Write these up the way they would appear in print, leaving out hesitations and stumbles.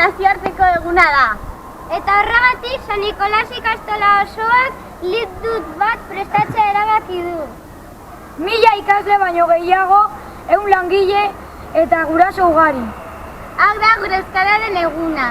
nazioarteko eguna da. Eta horregatik San Nikolas ikastola osoak litdut bat prestatzea erabaki du. 1000 ikasle baino gehiago, 100 langile eta guraso ugari. Hau da gure euskararen eguna.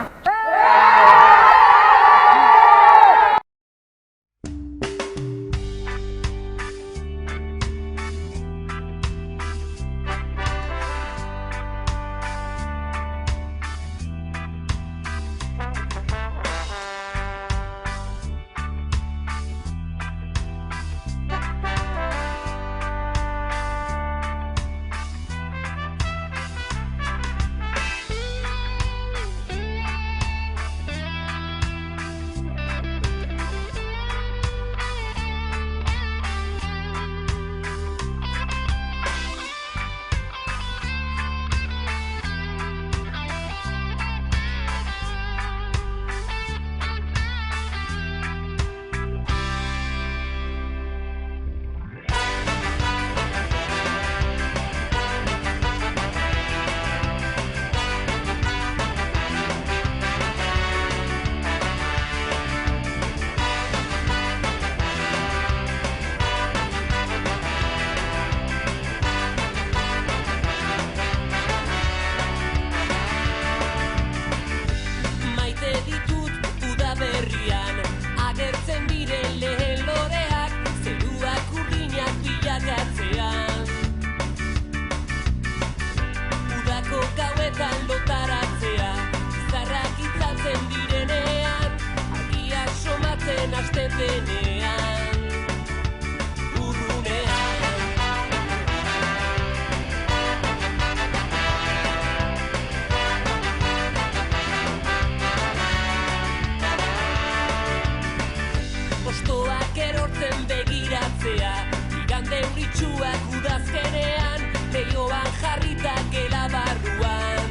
Postoak erortzen begiratzea, igande euritsuak udazkenean, leioan jarrita gela barruan.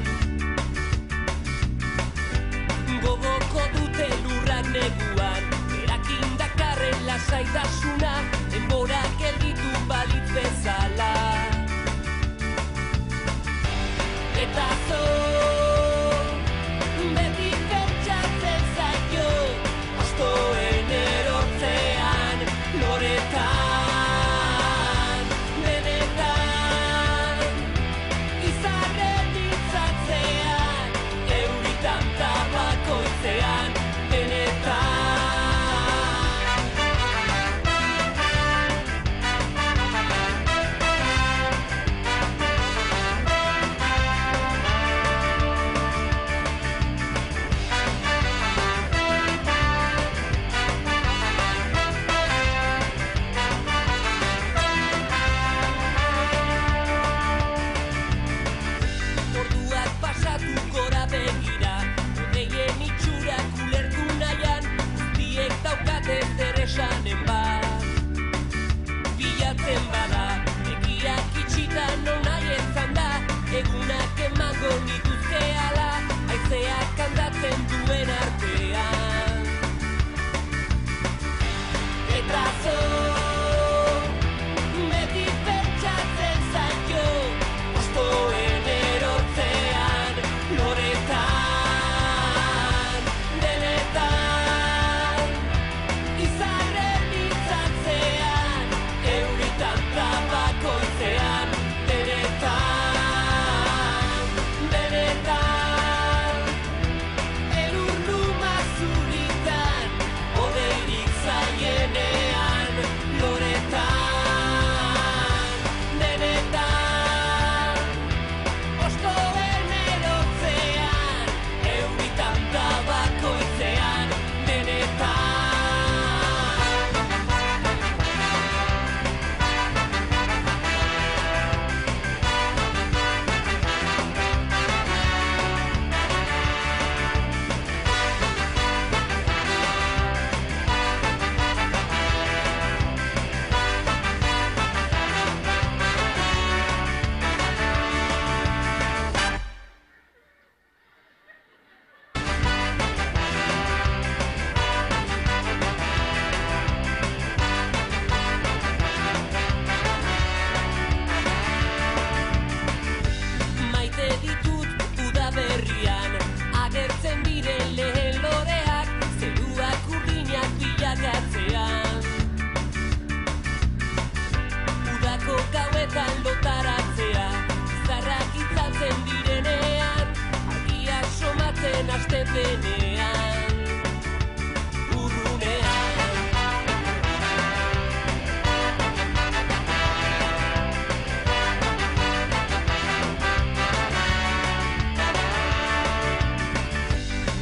Gogoko dute lurrak neguan, erakin dakarren lasaitasuna, denborak gelditu balitz bezala. Eta beti pentsatzen zaio, astoen erortzean, loretan, benetan, izarren ditzatzean, euritan tabakoitzean, benetan. Orduak pasatu gora begira, odeien itxurak ulertu nahian, guztiek daukate zer esanen bat. Bilatzen bada, egiak itxita non nahi ezan da, egunak emango nituzke ala, haizeak kantatzen duen artean. Eta beti pentsatzen zaio, astoen erortzean, loretan, benetan, izarren ditzatzean, euritan tabakoitzean, benetan, benetan, elur luma zuritan, odeirik zaienean, ikusten denean, urrunean.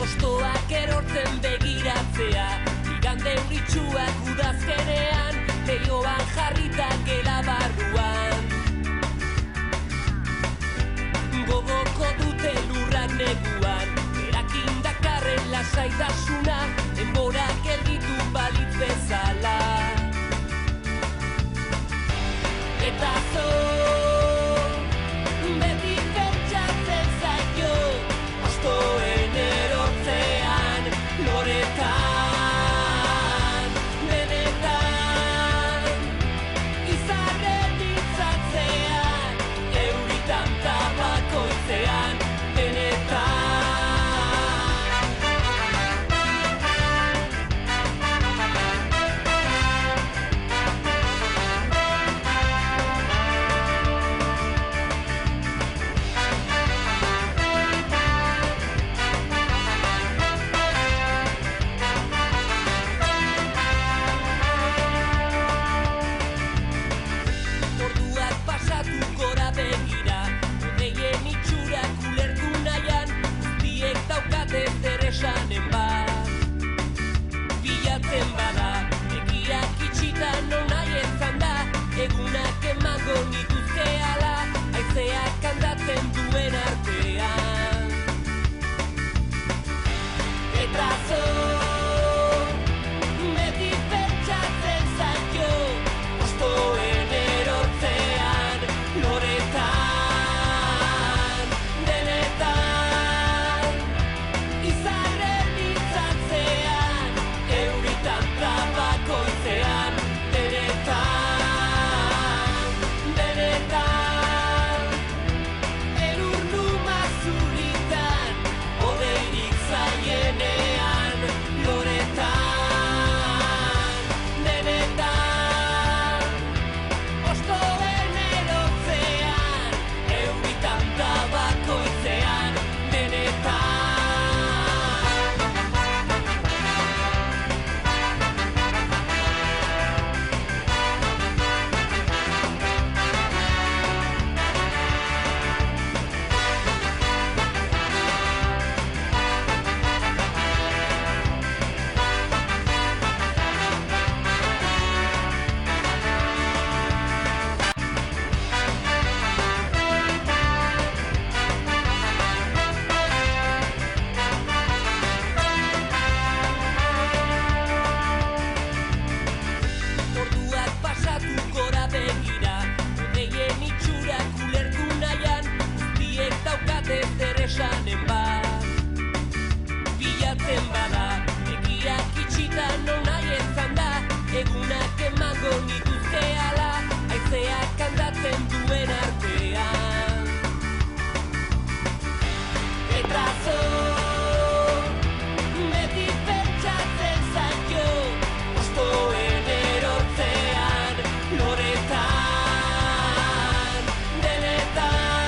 Ostoak erortzen begiratzea, igande euritsuak udazkenean, leioan jarrita gela barruan. Gogoko dute lurrak neguan, erakin dakarren lasaitasuna, denborak gelditu balitz bezala.